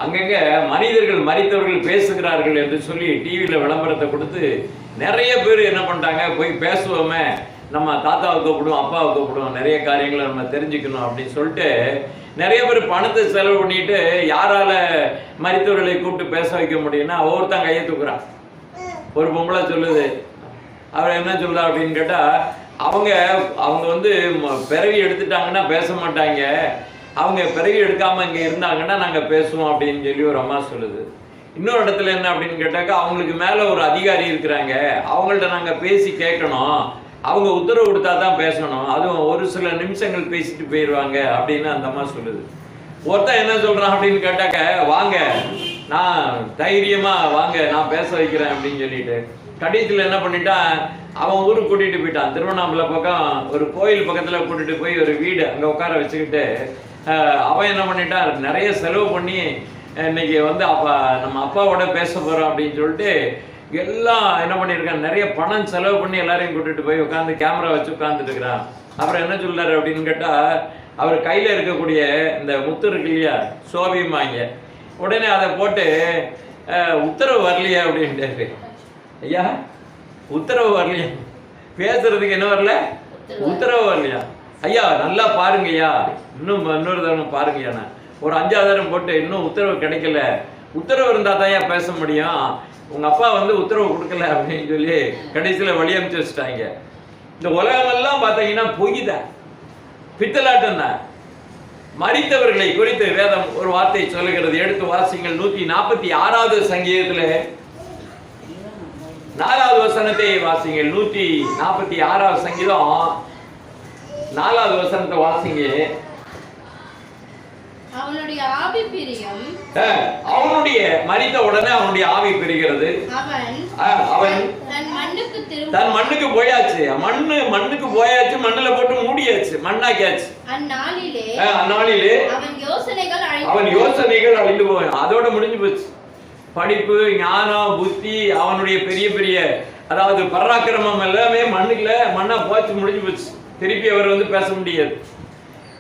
அங்கங்க மனிதர்கள் மரித்தவர்கள் பேசுகிறார்கள் என்று சொல்லி டிவியில் விளம்பரத்தை கொடுத்து நிறைய பேர் என்ன பண்ணிட்டாங்க, போய் பேசுவோமே, நம்ம தாத்தாவை கூப்பிடுவோம், அப்பாவை கூப்பிடுவோம், நிறைய காரியங்களை நம்ம தெரிஞ்சுக்கணும் அப்படின்னு சொல்லிட்டு நிறைய பேர் பணத்தை செலவு பண்ணிட்டு யாரால மரித்தவர்களை கூப்பிட்டு பேச வைக்க முடியும்னா ஒவ்வொருத்தன் கையை தூக்குறான். ஒரு பொம்பளை சொல்லுது, அவர் என்ன சொல்றா அப்படின்னு கேட்டா, அவங்க வந்து பிறவி எடுத்துட்டாங்கன்னா பேச மாட்டாங்க, அவங்க பிறவி எடுக்காம இங்க இருந்தாங்கன்னா நாங்க பேசுவோம் அப்படின்னு சொல்லி ஒரு அம்மா சொல்லுது. இன்னொரு இடத்துல என்ன அப்படின்னு கேட்டாக்கா, அவங்களுக்கு மேல ஒரு அதிகாரி இருக்கிறாங்க, அவங்கள்ட்ட நாங்க பேசி கேட்கணும், அவங்க உத்தரவு கொடுத்தா தான் பேசணும், அதுவும் ஒரு சில நிமிஷங்கள் பேசிட்டு போயிடுவாங்க அப்படின்னு அந்த அம்மா சொல்லுது. ஒருத்தன் என்ன சொல்றான் அப்படின்னு கேட்டாக்க, வாங்க நான் தைரியமா வாங்க நான் பேச வைக்கிறேன் அப்படின்னு சொல்லிட்டு கடைசியில் என்ன பண்ணிட்டான், அவன் ஊருக்கு கூட்டிட்டு போயிட்டான். திருவண்ணாமலை பக்கம் ஒரு கோயில் பக்கத்துல கூட்டிட்டு போய் ஒரு வீடு அங்க உட்கார வச்சுக்கிட்டு அவன் என்ன பண்ணிட்டான், நிறைய செலவு பண்ணி இன்னைக்கு வந்து நம்ம அப்பாவோட பேச போறோம் அப்படின்னு சொல்லிட்டு எல்லாம் என்ன பண்ணியிருக்கான், நிறைய பணம் செலவு பண்ணி எல்லாரையும் கூட்டிட்டு போய் உட்காந்து கேமரா வச்சு உட்காந்துட்டு இருக்கிறான். அப்புறம் என்ன சொல்றாரு அப்படின்னு கேட்டா, அவர் கையில இருக்கக்கூடிய இந்த முத்து இருக்கு இல்லையா, சோபியமாங்க, உடனே அதை போட்டு உத்தரவு வரலையா அப்படின்ட்டு, ஐயா உத்தரவு வரலையா, பேசுறதுக்கு என்ன வரல, உத்தரவு வரலையா, ஐயா நல்லா பாருங்கய்யா, இன்னொரு தடவை பாருங்கய்யா, நான் ஒரு 5,000 தரம் போட்டு இன்னும் உத்தரவு கிடைக்கல, உத்தரவு இருந்தா தான் பேச முடியும், உங்க அப்பா வந்து உத்தரவு கொடுக்கல அப்படின்னு சொல்லி கடைசியில வழி அனுப்பிச்சு வச்சுட்டாங்க. இந்த உலகமெல்லாம் பார்த்தீங்கன்னா பொய் தான், பித்தலாட்டம் தான். மரித்தவர்களை குறித்து வேதம் ஒரு வார்த்தை சொல்லுகிறது. எடுத்து வாசிங்கள். 146வது சங்கீதத்துல 4வது வசனத்தை வாசிங்கள். 146வது சங்கீதம் 4வது வசனத்தை வாசிங்க. அவனுடைய ஆவி பிரியம், அவனுடைய மரித்த உடனே அவனுடைய ஆவி பிரிகிறது. அவன் தன் மண்ணுக்கு போயாச்சு, மண்ணுக்கு போயாச்சு, மண்ணுல போட்டு மூடியாச்சு, மண்ணாக்கியாச்சு. அந்நாளிலே அவன் யோசனைகள் அழிந்து போவான். அதோட முடிஞ்சு போச்சு. படிப்பு, ஞானம், புத்தி, அவனுடைய பெரிய பெரிய அதாவது பராக்கிரமம் எல்லாமே மண்ணா போச்சு, முடிஞ்சு போச்சு. திருப்பி அவர் வந்து பேச முடியாது.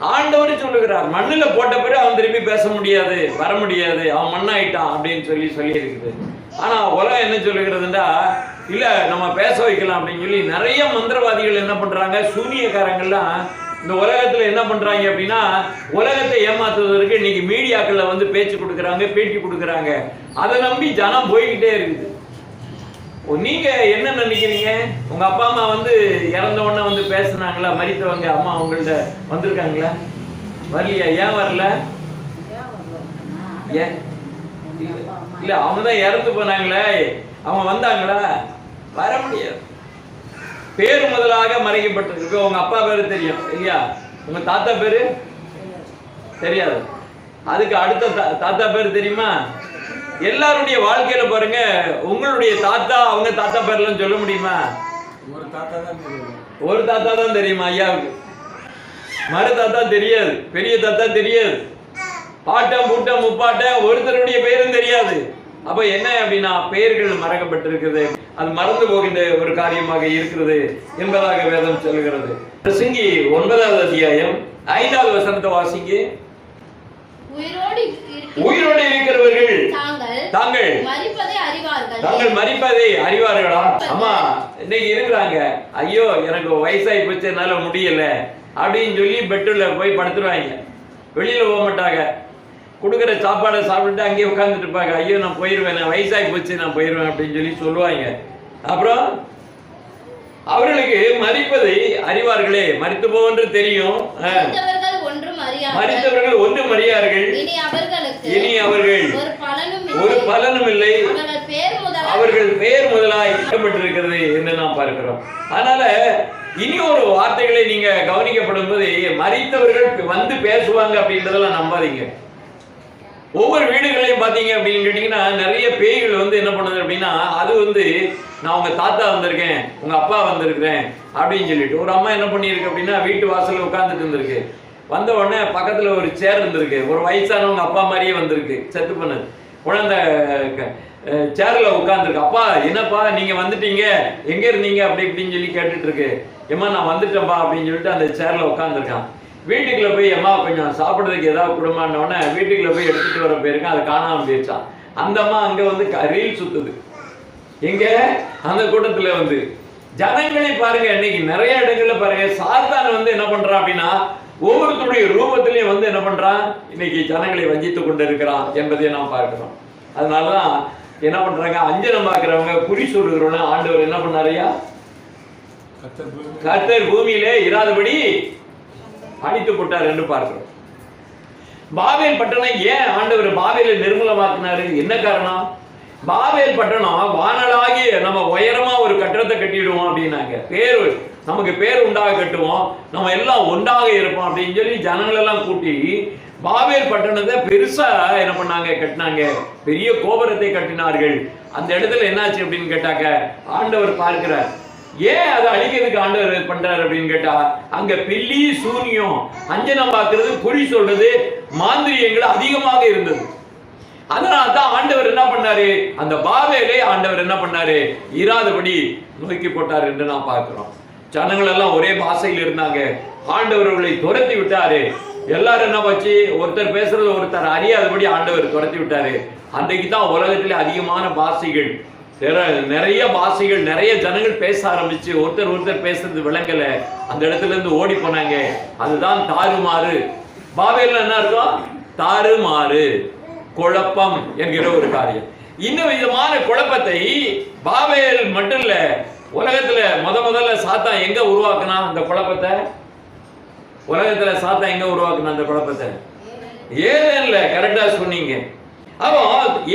ஆண்டவர் சொல்லுகிறார், மண்ணுல போட்ட பிறகு அவன் திருப்பி பேச முடியாது, வர முடியாது, அவன் மண்ணாயிட்டான் அப்படின்னு சொல்லி இருக்குது. ஆனா உலகம் என்ன சொல்லுகிறதுண்டா, இல்ல நம்ம பேச வைக்கலாம் அப்படின்னு சொல்லி நிறைய மந்திரவாதிகள் என்ன பண்றாங்க, சூனியக்காரங்கள்லாம் இந்த உலகத்துல என்ன பண்றாங்க அப்படின்னா, உலகத்தை ஏமாத்துவதற்கு இன்னைக்கு மீடியாக்கள்ல வந்து பேச்சு கொடுக்குறாங்க, பேட்டி கொடுக்குறாங்க. அதை நம்பி ஜனம் போய்கிட்டே இருக்குது. நீங்க என்ன நினைக்கிறீங்க, உங்க அப்பா அம்மா வந்து இறந்த உடனே வந்து பேசுனாங்களா, மரித்தவங்க அம்மா அவங்கள்ட்ட வந்திருக்காங்களா, வரலையா? ஏன் வரல? ஏன் இல்ல, அவங்க தான் இறந்து போனாங்களே, அவங்க வந்தாங்களா? வர முடியாது. பேரு முதலாக மறைக்கப்பட்டிருக்கு. உங்க அப்பா பேரு தெரியும் இல்லையா, உங்க தாத்தா பேரு தெரியாது, அதுக்கு அடுத்த தாத்தா பேரு தெரியுமா? எல்லாருடைய வாழ்க்கையில பாருங்க, உங்களுடைய தாத்தா அவங்க தாத்தா பேர்லாம் சொல்ல முடியுமா? ஒரு தாத்தா தான் தெரியுமா ஐயாவுக்கு, மறு தாத்தா தெரியாது, பெரிய தாத்தா தெரியாது, பாட்டம் பூட்டம் முப்பாட்டம் ஒருத்தருடைய பெயரும் தெரியாது. அப்ப என்ன அப்படின்னா, பெயர்கள் மறக்கப்பட்டிருக்கிறது, அது மறந்து போகின்ற ஒரு காரியமாக இருக்கிறது என்பதாக வேதம் சொல்லுகிறது. பிரசங்கி 9வது அத்தியாயம் 5வது வசனத்தை வாசிங்க. உயிரோடு இருக்கிறவர்கள் தாங்கள் மரிப்பதை அறிவார்களா? அம்மா இன்னைக்கு இருக்கிறாங்க, ஐயோ எனக்கு வயசாகி போச்சு, என்னால முடியல அப்படின்னு சொல்லி பெட்ல போய் படுத்துருவாங்க, வெளியில போக மாட்டாங்க, கொடுக்குற சாப்பாடை சாப்பிட்டு அங்கேயே உட்கார்ந்துட்டு இருப்பாங்க. ஐயோ நான் போயிடுவேன், வயசாகி போச்சு, நான் போயிடுவேன் அப்படின்னு சொல்லி சொல்லுவாங்க. அப்புறம் அவர்களுக்கு மரிப்பதை அறிவார்களே, மரித்து போவென்று தெரியும், மரித்தவர்கள் ஒன்றும் அறியார்கள், இனி அவர்கள் ஒரு பலனும் இல்லை, அவர்கள் பெயர் முதலாய் இடப்பட்டிருக்கிறது என்று நாம் பார்க்கிறோம். அதனால இனி ஒரு வார்த்தைகளை நீங்க கவனிக்கப்படும் போது, மரித்தவர்கள் வந்து பேசுவாங்க அப்படின்றதெல்லாம் நம்பாதீங்க. ஒவ்வொரு வீடுகளையும் பார்த்தீங்க அப்படின்னு கேட்டீங்கன்னா, நிறைய பேய்கள் வந்து என்ன பண்ணுது அப்படின்னா, அது வந்து நான் உங்க தாத்தா வந்திருக்கேன், உங்க அப்பா வந்திருக்கிறேன் அப்படின்னு சொல்லிட்டு ஒரு அம்மா என்ன பண்ணியிருக்கு அப்படின்னா, வீட்டு வாசல்ல உட்கார்ந்துட்டு இருந்திருக்கு. வந்த உடனே பக்கத்துல ஒரு சேர் இருந்திருக்கு, ஒரு வயசானவங்க அப்பா மாதிரியே வந்திருக்கு, செத்து பண்ணது. உடனே அந்த சேர்ல உட்காந்துருக்கு. அப்பா என்னப்பா நீங்க வந்துட்டீங்க, எங்க இருந்தீங்க அப்படி இப்படின்னு சொல்லி கேட்டுட்டு இருக்கு. ஏமா நான் வந்துட்டேன்ப்பா அப்படின்னு சொல்லிட்டு அந்த சேர்ல உட்காந்துருக்கான். வீட்டுக்குள்ள போய் அம்மா கொஞ்சம் சாப்பிட்றதுக்கு ஏதாவது குடும்பம்னோடனே வீட்டுக்குள்ள போய் எடுத்துட்டு வர போயிருக்கேன், அது காணாம போயிடுச்சான். அந்த அம்மா அங்க வந்து ரீல் சுத்துது. எங்க அந்த கூட்டத்துல வந்து ஜனங்களை பாருங்க, இன்னைக்கு நிறைய இடங்கள்ல பாருங்க சாத்தான் வந்து என்ன பண்றான் அப்படின்னா ஒவ்வொருத்தருடைய ரூபத்திலையும் வந்து என்ன பண்றான், இன்னைக்கு ஜனங்களை வஞ்சித்து கொண்டு இருக்கிறான் என்பதை நாம் பார்க்கிறோம். அதனாலதான் என்ன பண்றாங்க, அஞ்சனம் பார்க்கிறவங்க குறி சொல்லுகிறவங்க ஆண்டவர் என்ன பண்ணாரையா, கர்த்தர் பூமியிலே இராதபடி அடித்து போட்டார் என்று பார்க்கிறோம். பாபேல் பட்டணம் ஏன் ஆண்டவர் பாபேலை நிர்மூலமாக்கினாரு, என்ன காரணம்? பாபேல் பட்டணம் வானலாகி நம்ம உயரமா ஒரு கட்டடத்தை கட்டிடுவோம் அப்படின்னாங்க, பேர் நமக்கு பேர் உண்டாக கட்டுவோம், நம்ம எல்லாம் ஒன்றாக இருப்போம் அப்படின்னு சொல்லி ஜனங்கள் எல்லாம் கூட்டி பாபேல் பட்டணத்தை பெருசா என்ன பண்ணாங்க, கட்டினாங்க. பெரிய கோபுரத்தை கட்டினார்கள். அந்த இடத்துல என்னாச்சு அப்படின்னு கேட்டாக்க ஆண்டவர் பார்க்கிறார். ஏன் அதை அழிக்கிறதுக்கு ஆண்டவர் பண்றாரு அப்படின்னு கேட்டா, அங்க பில்லி சூனியம் அஞ்சனம் பார்க்கிறது குறி சொல்றது மாந்திரியங்கள் அதிகமாக இருந்தது. அதனால தான் ஆண்டவர் என்ன பண்ணாரு, அந்த பாபேலை ஆண்டவர் என்ன பண்ணாரு, இராதபடி நோக்கி போட்டார் என்று நாம் பார்க்கிறோம். ஜனங்கள் எல்லாம் ஒரே பாஷையில் இருந்தாங்க, ஆண்டவர்களை துரத்தி விட்டாரு. எல்லாரும் என்ன வச்சு ஒருத்தர் பேசுறது ஒருத்தர் அறியாதபடி ஆண்டவர் துரத்தி விட்டாரு. அன்றைக்கு தான் உலகத்திலே அதிகமான பாஷைகள், நிறைய பாஷைகள், நிறைய ஜனங்கள் பேச ஆரம்பிச்சு ஒருத்தர் பேசுறது விளங்கல, அந்த இடத்துல இருந்து ஓடி போனாங்க. அதுதான் தாறுமாறு. பாபேல்ல என்ன இருக்கும், தாறுமாறு, குழப்பம் என்கிற ஒரு காரியம். இந்த விதமான குழப்பத்தை பாபேல் மட்டும் இல்ல, உலகத்துல முதல்ல சாத்தான் எங்க உருவாக்குனா அந்த குழப்பத்தை, உலகத்துல சாத்தான் எங்க உருவாக்குனா அந்த குழப்பத்தை, ஏதேன்ல. கரெக்டா சொன்னீங்க. அப்போ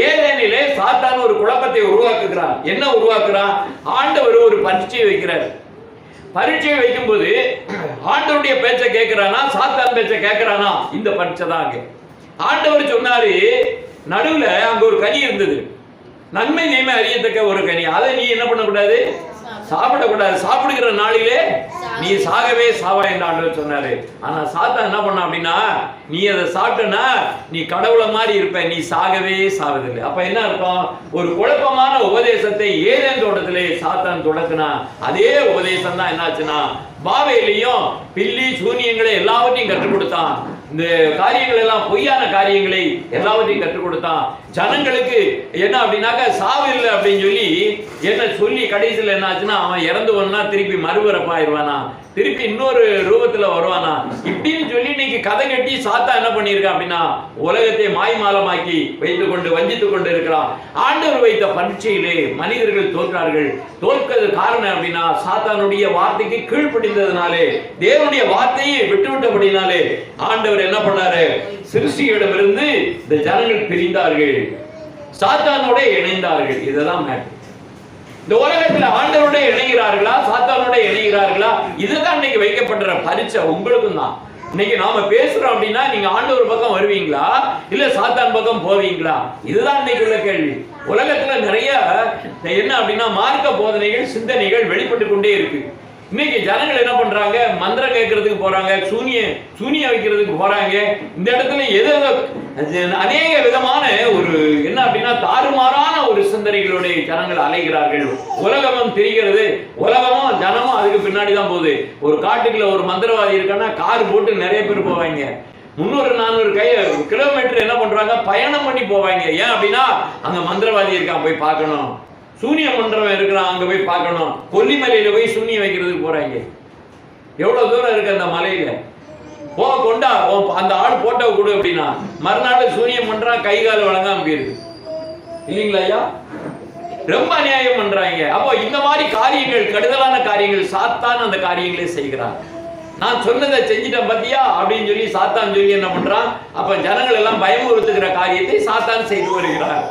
ஏதேனிலே சாத்தான் ஒரு குழப்பத்தை உருவாக்குகிறான். என்ன உருவாக்குறான், ஆண்டவர் ஒரு பரீட்சையை வைக்கிறார். பரீட்சையை வைக்கும் போது ஆண்டவருடைய பேச்சை கேட்கிறானா சாத்தான் பேச்சை கேட்கிறானா, இந்த பரீட்சை தான். அங்க ஆண்டவர் சொன்னாரு, நடுவுல அங்க ஒரு கனி இருந்தது, நன்மை தீமை அறியத்தக்க ஒரு கனி, அதை நீ என்ன பண்ணக்கூடாது, சாப்பிடக்கூடாது, சாப்பிடுகிற நாளிலே நீ சாகவே சாவா என்று ஆண்டவர் சொன்னாரு. ஆனா சாத்தான் என்ன பண்ண அப்படின்னா, நீ அதை சாப்பிட்டனா நீ கடவுளை மாதிரி இருப்ப, நீ சாகவே சாவதில்லை. அப்ப என்ன இருக்கும், ஒரு குழப்பமான உபதேசத்தை ஏதேன் தோட்டத்திலே சாத்தான் தொடக்குனா, அதே உபதேசம் தான் என்னாச்சுன்னா பாபேலையும் பில்லி சூனியங்களை எல்லாவற்றையும் கற்றுக் கொடுத்தான். இந்த காரியங்கள் எல்லாம் பொய்யான காரியங்களை எல்லாவற்றையும் கற்றுக் கொடுத்தான். ஜனங்களுக்கு என்ன அப்படின்னாக்க சாவு இல்லை அப்படின்னு சொல்லி என்ன சொல்லி கடைசியில் என்ன ஆச்சுன்னா, அவன் இறந்துவனா திருப்பி மறுபிறப்பாயிருவானா, திருப்பி இன்னொரு ரூபத்துல வருவானா, இப்படின்னு சொல்லி இன்னைக்கு கதை கட்டி சாத்தா என்ன பண்ணியிருக்கான் அப்படின்னா உலகத்தை மாய்மாலமாக்கி வைத்துக் கொண்டு வஞ்சித்துக் கொண்டு இருக்கிறான். ஆண்டவர் வைத்த பரீட்சையிலே மனிதர்கள் தோற்றார்கள். தோற்கிறது காரணம் அப்படின்னா சாத்தானுடைய வார்த்தைக்கு கீழ்ப்படிந்ததுனாலே, தேவனுடைய வார்த்தையை விட்டுவிட்டபடினாலே ஆண்டவர் என்ன பண்ணாரு, சிருஷ்டியிடமிருந்து இந்த ஜனங்கள் பிரிந்தார்கள், சாத்தானோட இணைந்தார்கள். இதுதான் மேட்டர். இந்த உலகத்துல ஆண்டவரோட இணைகிறார்களா சாத்தானோட இணைகிறார்களா, இதுதான் இன்னைக்கு வைக்கப்பட்ட பரீட்சை உங்களுக்கும் தான். இன்னைக்கு நாம பேசுறோம் அப்படின்னா நீங்க ஆண்டவர் பக்கம் வருவீங்களா இல்ல சாத்தான் பக்கம் போவீங்களா, இதுதான் இன்னைக்கு உள்ள கேள்வி. உலகத்துல நிறைய என்ன அப்படின்னா மார்க்க போதனைகள் சிந்தனைகள் வெளிப்பட்டு கொண்டே இருக்கு. இன்னைக்கு ஜனங்கள் என்ன பண்றாங்க, மந்திரம் கேட்கறதுக்கு போறாங்க, சூனியம் வைக்கிறதுக்கு போறாங்க. இந்த இடத்துல எது அநேக விதமான ஒரு என்ன அப்படின்னா தாறுமாறான ஒரு சிந்தனைகளோட ஜனங்கள் அலைகிறார்கள். உலகமும் தெரிகிறது, உலகமும் ஜனமும் அதுக்கு பின்னாடி தான் போகுது. ஒரு காட்டுக்குள்ள ஒரு மந்திரவாதி இருக்கான்னா கார் போட்டு நிறைய பேர் போவாங்க, 300-400 கிலோமீட்டர் என்ன பண்றாங்க பயணம் பண்ணி போவாங்க. ஏன் அப்படின்னா அங்க மந்திரவாதி இருக்கான் போய் பார்க்கணும், சூனியம் பண்றவன் இருக்கிறான் அங்க போய் பார்க்கணும். கொல்லிமலையில போய் சூனியம் வைக்கிறதுக்கு போறாங்க. எவ்வளவு தூரம் இருக்கு அந்த மலையில, போ கொண்டா அந்த ஆடு போட்டோ கொடு அப்படின்னா மறுநாள் சூனியம் பண்றான், கை கால் வழங்காம போயிருக்கு இல்லைங்களா ஐயா, ரொம்ப அநியாயம் பண்றாங்க. அப்போ இந்த மாதிரி காரியங்கள், கடுதலான காரியங்கள் சாத்தான் அந்த காரியங்களே செய்கிறான். நான் சொன்னதை செஞ்சிட்டேன் பத்தியா அப்படின்னு சொல்லி சாத்தான் சொல்லி என்ன பண்றான், அப்ப ஜனங்கள் எல்லாம் பயமுறுத்துகிற காரியத்தை சாத்தான் செய்து வருகிறார்.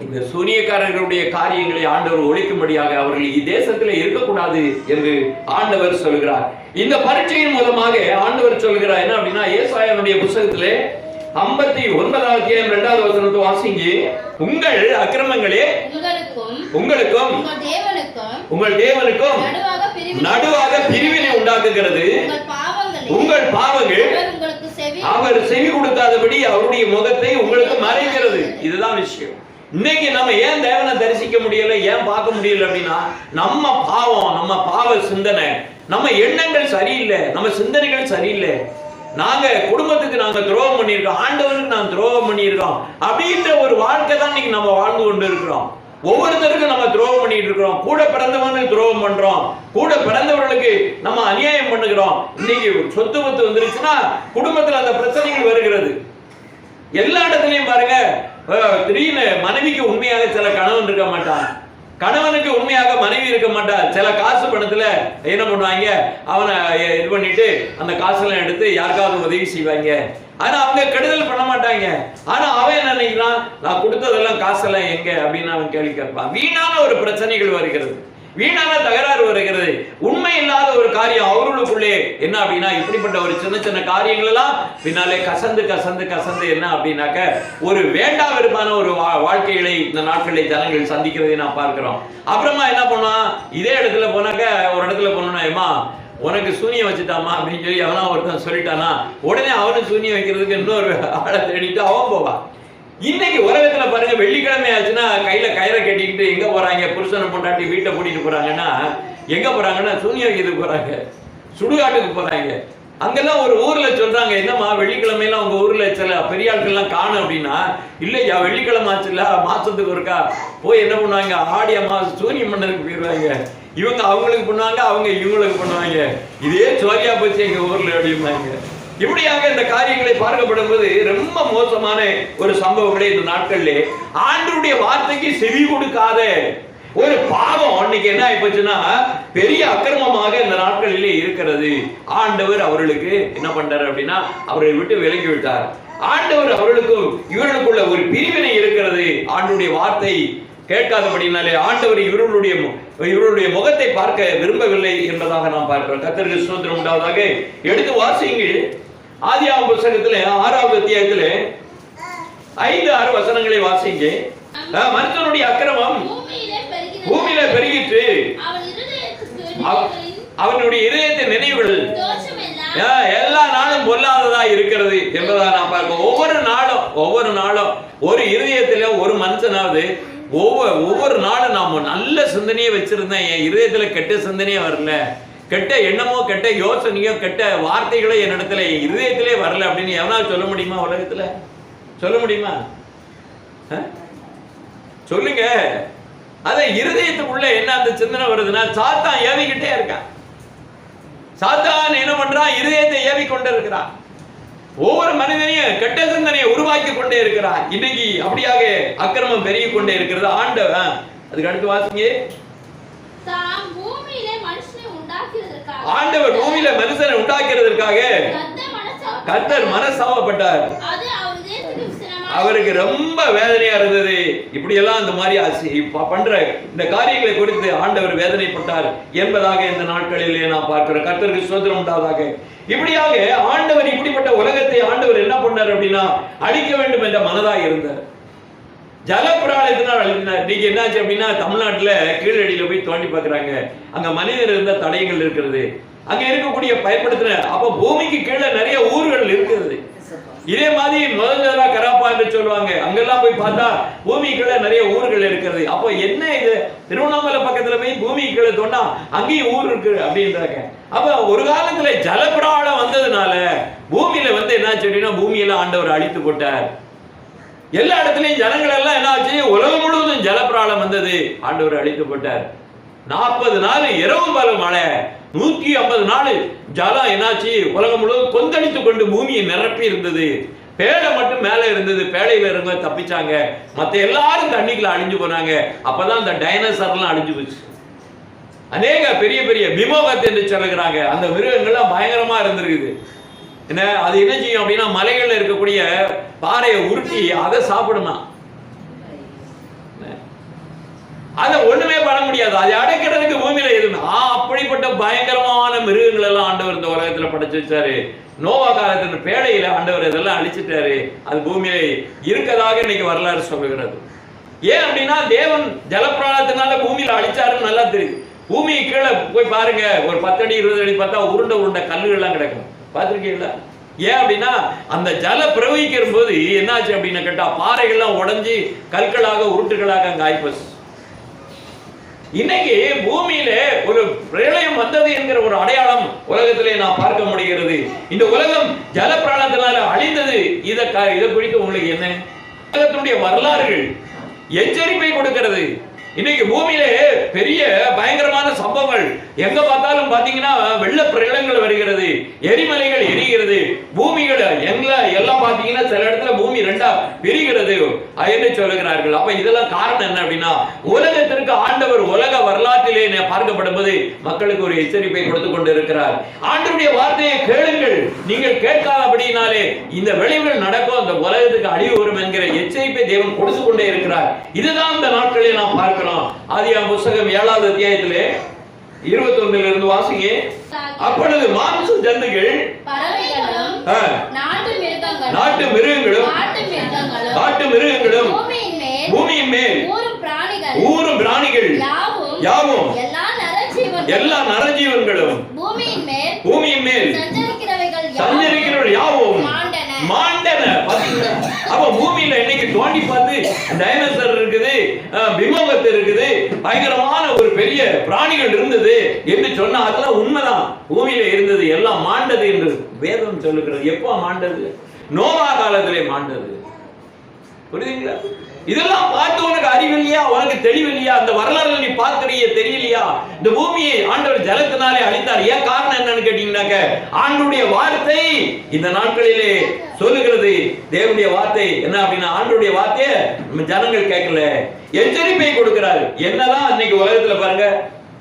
இந்த சூனியக்காரர்களுடைய காரியங்களை ஆண்டவர் ஒழிக்கும்படியாக அவர்கள் இத்தேசத்தில் இருக்கக்கூடாது என்று ஆண்டவர் சொல்கிறார். இந்த பரீட்சையின் மூலமாக ஆண்டவர் சொல்கிறார் என்ன அப்படின்னா, ஏசாயாவுடைய புத்தகத்திலே 59வது அத்தியாயம் 2வது வசனத்தை வாசிங்க. உங்கள் அக்கிரமங்களே உங்களுக்கும் உங்கள் தேவனுக்கும் நடுவாக பிரிவினை உண்டாக்குகிறது, உங்கள் பாவங்கள் அவர் செவி கொடுக்காதபடி அவருடைய முகத்தை உங்களுக்கு மறைக்கிறது. இதுதான் விஷயம். இன்னைக்கு நம்ம ஏன் தேவனை தரிசிக்க முடியல, ஏன் பார்க்க முடியல அப்படின்னா நம்ம பாவம், நம்ம பாவ சிந்தனை, நம்ம எண்ணங்கள் சரியில்லை, நம்ம சிந்தனைகள் சரியில்லை, நாங்க குடும்பத்துக்கு நாங்க துரோகம் பண்ணியிருக்கோம், ஆண்டவருக்கு நான் துரோகம் பண்ணியிருக்கோம் அப்படின்ற ஒரு வாழ்க்கை தான் இன்னைக்கு நம்ம வாழ்ந்து கொண்டு இருக்கிறோம். ஒவ்வொருத்தருக்கும் நம்ம துரோகம் பண்ணிட்டு இருக்கிறோம். கூட பிறந்தவங்களுக்கு துரோகம் பண்றோம், கூட பிறந்தவர்களுக்கு நம்ம அநியாயம் பண்ணுகிறோம். இன்னைக்கு சொத்து பத்து வந்துருச்சுன்னா குடும்பத்துல அந்த பிரச்சனைகள் வருகிறது. எல்லா இடத்துலயும் பாருங்க, திடீர்னு மனைவிக்கு உண்மையாக சில கணவன் இருக்க மாட்டான், கணவனுக்கு உண்மையாக மனைவி இருக்க மாட்டா. சில காசு பணத்துல என்ன பண்ணுவாங்க, அவனை இது பண்ணிட்டு அந்த காசெல்லாம் எடுத்து யாருக்காவது உதவி செய்வாங்க. ஆனா அவங்க கெடுதல் பண்ண மாட்டாங்க. ஆனா அவன் என்ன நினைக்கிறான், நான் கொடுத்ததெல்லாம் காசெல்லாம் எங்க அப்படின்னு அவன் கேள்வி கேட்பான். வீணான ஒரு பிரச்சனைகள் வருகிறது, வீணான தகராறு வருகிறது. உண்மை இல்லாத ஒரு காரியம் அவர்களுக்குள்ளே என்ன அப்படின்னா, இப்படிப்பட்ட ஒரு சின்ன சின்ன காரியங்கள் எல்லாம் பின்னாலே கசந்து கசந்து கசந்து என்ன அப்படின்னாக்க ஒரு வேண்டா வெறுப்பான ஒரு வாழ்க்கைகளை இந்த நாட்களில் ஜனங்கள் சந்திக்கிறதை நான் பார்க்கிறோம். அப்புறமா என்ன பண்ணுவான், இதே இடத்துல போனாக்க ஒரு இடத்துல போனோம்னா, ஏமா உனக்கு சூனியம் வச்சுட்டாமா அப்படின்னு சொல்லி அவனா ஒருத்தன் சொல்லிட்டானா, உடனே அவனும் சூனியம் வைக்கிறதுக்கு இன்னொரு ஆளை தேடிட்டு அவன் போவான். இன்னைக்கு உலகத்துல பாருங்க, வெள்ளிக்கிழமை ஆச்சுன்னா கையில கயிறை கட்டிக்கிட்டு எங்க போறாங்க, புருஷனை பொண்டாட்டி வீட்டை கூட்டிட்டு போறாங்கன்னா எங்க போறாங்கன்னா சூனியம் வைக்கிறதுக்கு போறாங்க, சுடுகாட்டுக்கு போறாங்க. அங்கெல்லாம் ஒரு ஊர்ல சொல்றாங்க, என்னம்மா வெள்ளிக்கிழமையெல்லாம் உங்க ஊர்ல சில பெரிய ஆட்கள்லாம் காணும் அப்படின்னா, இல்லையா வெள்ளிக்கிழமை ஆச்சுல்ல மாசத்துக்கு ஒருக்கா போய் என்ன பண்ணுவாங்க, ஆடி அம்மா சூனியம் பண்ணதுக்கு போயிடுவாங்க. இவங்க அவங்களுக்கு பண்ணுவாங்க, அவங்க இவங்களுக்கு பண்ணுவாங்க. இதே சோரியா போச்சு எங்க ஊர்ல அப்படிம்பாங்க. இப்படியாக இந்த காரியங்களை பார்க்கப்படும் போது ரொம்ப மோசமான ஒரு சம்பவங்களை இந்த நாட்களிலே ஆண்டவருடைய வார்த்தைக்கு செவி கொடுக்காத ஒரு பாவம் அன்னைக்கு என்ன ஆயிப்போச்சுன்னா பெரிய அக்கிரமமாக இந்த நாட்களிலே இருக்கிறது. ஆண்டவர் அவர்களுக்கு என்ன பண்றாரு அப்படின்னா, அவரை விட்டு விலகி விட்டார். ஆண்டவர் அவர்களுக்கும் இவர்களுக்குள்ள ஒரு பிரிவினை இருக்கிறது. ஆண்டவருடைய வார்த்தை கேட்காதபடினாலே ஆண்டவர் இவர்களுடைய முகத்தை பார்க்க விரும்பவில்லை என்பதாக நாம் பார்க்கிறோம். கர்த்தருக்கு ஸ்தோத்திரம் உண்டாவதாக. எடுத்து வாசியுங்கள், ஆதியாகம புத்தகத்திலே 6வது அத்தியாயத்திலே 5-6 வசனங்களை வாசிங்க. மனுஷனுடைய அக்கிரமம் பூமியில பெருகிற்று, அவனுடைய இதயத்தின் நினைவுகள் எல்லா நாளும் பொல்லாததா இருக்கிறது என்பதாக நாம் பார்க்கிறோம். ஒவ்வொரு நாளும் ஒரு இருதயத்தில ஒரு மனுஷனாவது ஒவ்வொரு நாளும் நாம நல்ல சிந்தனையை வச்சிருந்தேன், என் இருதயத்துல கெட்ட சிந்தனையே வரல, கெட்ட எண்ணமோ கெட்ட யோசனையோ கெட்ட வார்த்தைகளோ என்னிடத்துல என் இருதயத்திலே வரல அப்படின்னு எவனாவது சொல்ல முடியுமா? உலகத்துல சொல்ல முடியுமா? சொல்லுங்க. அத இருதயத்துக்குள்ள என்ன அந்த சிந்தனை வருதுன்னா, சாத்தான் ஏவிக்கிட்டே இருக்கான். சாத்தான் என்ன பண்றான், இருதயத்தை ஏவி கொண்டே இருக்கிறான். ஒவ்வொரு மனிதனையும் கெட்ட சிந்தனையை உருவாக்கி கொண்டே இருக்கிறான். இன்னைக்கு அப்படியாக அக்கிரமம் பெருகி கொண்டே இருக்கிறது. ஆண்டவன் அதுக்கு அடுத்து வாசிங்க, ஆண்டவர் பூமியில மனுஷனை உண்டாக்குறதற்காக கர்த்தர் மனஸ்தாபப்பட்டார். அவருக்கு ரொம்ப வேதனையா இருந்தது. இப்படி எல்லாம் இந்த மாதிரி பண்ற இந்த காரியங்களை குறித்து ஆண்டவர் வேதனைப்பட்டார் என்பதாக இந்த நாட்களிலே நான் பார்க்கிறேன். கர்த்தருக்கு ஸ்தோத்திரம் உண்டாவதாக. இப்படியாக ஆண்டவர் இப்படிப்பட்ட உலகத்தை ஆண்டவர் என்ன பண்ணார் அப்படின்னா, அழிக்க வேண்டும் என்ற மனதாக இருந்தார். ஜலப்பிரளயத்தினால் அழிந்தார். இன்னைக்கு என்னாச்சு அப்படின்னா, தமிழ்நாட்டுல கீழடியில போய் தோண்டி பார்க்கறாங்க, அங்க மனிதர் இருந்த தடைகள் இருக்கிறது, அங்க இருக்கக்கூடிய பயன்படுத்தின அப்ப பூமிக்கு கீழே நிறைய ஊர்கள் இருக்கிறது. இதே மாதிரி முதல்ல கராப்பா என்று சொல்லுவாங்க, அங்கெல்லாம் போய் பார்த்தா பூமிக்குள்ள நிறைய ஊர்கள் இருக்கிறது. அப்போ என்ன இது, திருவண்ணாமலை பக்கத்துல போய் பூமிக்குள்ள தோண்டா அங்கேயும் ஊர் இருக்கு அப்படின்றாங்க. அப்ப ஒரு காலத்துல ஜலப்பிரளயம் வந்ததுனால பூமியில என்னாச்சு அப்படின்னா, பூமியெல்லாம் ஆண்டவர் அழித்து போட்டார். எல்லா இடத்துலயும் ஜனங்கள் எல்லாம் என்ன ஆச்சு, உலகம் முழுவதும் ஜலப்பிரளயம் வந்தது, ஆண்டவர் அழித்து போட்டார். 40 நாள் இரவு பல மழை, 150 நாள் ஜலம் என்னாச்சு, உலகம் முழுவதும் கொந்தளித்து கொண்டு பூமியை நிரப்பி இருந்தது. பேழை மட்டும் மேல இருந்தது, பேழையில இருங்க தப்பிச்சாங்க, மத்த எல்லாரும் தண்ணிக்குள்ள அழிஞ்சு போனாங்க. அப்பதான் அந்த டைனோசர்லாம் அழிஞ்சு போச்சு. அநேக பெரிய பெரிய விமோகத்தை என்று சொல்லுகிறாங்க. அந்த மிருகங்கள்லாம் பயங்கரமா இருந்திருக்குது. என்ன அது என்ன செய்யும் அப்படின்னா, மலைகள்ல இருக்கக்கூடிய பாறையை உருட்டி அதை சாப்பிடுமா, அதை ஒண்ணுமே பண்ண முடியாது, அதை அடைக்கிறதுக்கு பூமியில எதுவுமே. அப்படிப்பட்ட பயங்கரமான மிருகங்கள் எல்லாம் ஆண்டவர் இந்த உலகத்துல படைச்சு வச்சாரு. நோவா காலத்துல பேழையில ஆண்டவர் இதெல்லாம் அழிச்சிட்டாரு. அது பூமியில இருக்கதாக இன்னைக்கு வரலாறு சொல்லுகிறது. ஏன் அப்படின்னா, தேவன் ஜலப்பிரளயத்தினால பூமியில அழிச்சாருன்னு நல்லா தெரியுது. பூமி கீழே போய் பாருங்க, ஒரு 10 அடி 20 அடி பார்த்தா உருண்டை கல்லுகள்லாம் கிடக்கும், பார்த்திருக்கீங்களா? ஏன் அப்படின்னா, அந்த ஜல பிரவகிக்கிற போது என்னாச்சு அப்படின்னு கேட்டா, பாறைகள்லாம் உடைஞ்சி கற்களாக உருட்டுகளாக அங்க ஆயிப்போச்சு. இன்னைக்கு பூமியில ஒரு பிரளயம் வந்தது என்கிற ஒரு அடையாளம் உலகத்திலே நான் பார்க்க முடிகிறது. இந்த உலகம் ஜல பிராணத்தினால அழிந்தது. இதை குறித்து உங்களுக்கு என்ன? உலகத்தினுடைய வரலாறுகள் எச்சரிப்பை கொடுக்கிறது. இன்னைக்கு பூமியிலே பெரிய பயங்கரமான சம்பவங்கள் எங்க பார்த்தாலும் பாத்தீங்கன்னா வெள்ள பிரளயங்கள் வருகிறது, எரிமலைகள் எரிகிறது, பூமிகள் எல்லாம் பாத்தீங்கன்னா சில இடத்துல பூமி ரெண்டா பிரிகிறது என்று சொல்லுகிறார்கள். அப்ப இதெல்லாம் காரணம் என்ன அப்படின்னா, உலகத்திற்கு ஆண்டவர் உலக வரலாற்றிலே பார்க்கப்படும் போது மக்களுக்கு ஒரு எச்சரிப்பை கொடுத்து கொண்டு இருக்கிறார். ஆண்டவருடைய வார்த்தையை கேளுங்கள், நீங்கள் கேட்காதபடியினாலே இந்த விளைவுகள் நடக்கும், அந்த உலகத்துக்கு அழிவு வரும் என்கிற எச்சரிப்பை தேவன் கொடுத்து கொண்டே இருக்கிறார். இதுதான் இந்த நாட்களில் நாம் பார்க்கிறோம். ஆதியாகமம் புத்தகம் 7வது அத்தியாயத்திலே 21 இருந்து வாசிங்க. அப்பொழுது மாம்ச ஜந்துகள், பறவைகளும், நாட்டு மிருகங்களும், காட்டு மிருகங்களும், பூமியின் மேல் ஊரும் பிராணிகள் யாவும், எல்லா நரஜீவன்களும், பூமியின் மேல் சஞ்சரிக்கிறவர்கள் யாவும் மாண்டன. அப்ப பூமியில இன்னைக்கு தோண்டி பார்த்து டைனோசர் இருக்குது, பிமோகத்து இருக்குது, பயங்கரமான ஒரு பெரிய பிராணிகள் இருந்தது என்று சொன்னா அதெல்லாம் உண்மைதான். பூமியில இருந்தது எல்லாம் மாண்டது என்று வேதம் சொல்லுகிறது. எப்போ மாண்டது? நோவா காலத்திலே மாண்டது. புரியுதுங்களா? இதெல்லாம் பார்த்து உனக்கு அறிவில்லையா? உனக்கு தெளிவில்லையா? அந்த வரலாறு நீ பார்க்கறிய தெரியலையா? இந்த பூமியை ஆண்டவர் ஜலத்தினாலே அழித்தார். ஏன் காரணம் என்னன்னு கேட்டீங்கன்னாக்க, ஆண்டவருடைய வார்த்தை இந்த நாட்களிலே சொல்லுகிறது. தேவனுடைய வார்த்தை என்ன அப்படின்னா, ஆண்டவருடைய வார்த்தையை நம்ம ஜனங்கள் கேட்கல, எச்சரிப்பை கொடுக்கிறாரு. என்னதான் இன்னைக்கு உலகத்துல பாருங்க,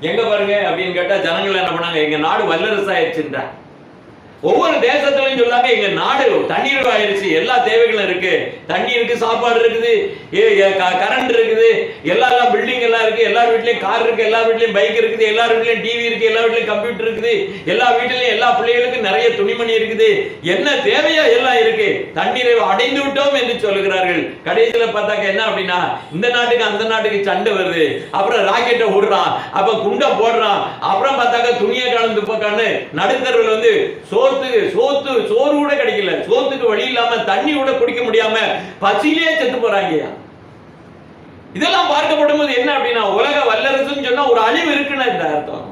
எங்க பாருங்க அப்படின்னு கேட்டா ஜனங்கள் என்ன பண்ணாங்க, எங்க நாடு வல்லரசு ஆயிடுச்சுன்ற. ஒவ்வொரு தேசத்திலையும் சொல்லாங்க எங்க நாடு தண்ணீர் ஆயிருச்சு, எல்லா தேவைகளும் இருக்கு, தண்ணி இருக்கு, சாப்பாடு இருக்குது, கரண்ட் இருக்குது, எல்லா பில்டிங் எல்லாம் இருக்கு, எல்லா வீட்லயும் கார் இருக்கு, எல்லா வீட்லயும் பைக் இருக்குது, எல்லா வீட்லயும் டிவி இருக்கு, எல்லா வீட்லயும் கம்ப்யூட்டர் இருக்குது, எல்லா வீட்லயும் எல்லா பிள்ளைகளுக்கும் நிறைய துணிமணி இருக்குது, என்ன தேவையோ எல்லாம் இருக்கு, தண்ணீரை அடைந்து விட்டோம் என்று சொல்லுகிறார்கள். கடைசியில பார்த்தாக்க என்ன அப்படின்னா, இந்த நாட்டுக்கு அந்த நாட்டுக்கு சண்டை வருது, அப்புறம் ராக்கெட்டை விடுறான், அப்ப குண்டை போடுறான், அப்புறம் பார்த்தாக்க துணியை கலந்து போக்கான்னு நடுத்தருவில் வந்து சோறு கூட கிடைக்கல, சோத்துக்கு வழி இல்லாம தண்ணி கூட குடிக்க முடியாம பசியிலே செத்து போறாங்க. இதெல்லாம் பார்க்கப்படும் போது என்ன அப்படின்னா, உலக வல்லரசுன்னு சொன்னா ஒரு அழிவு இருக்குன்னு இந்த அர்த்தம்.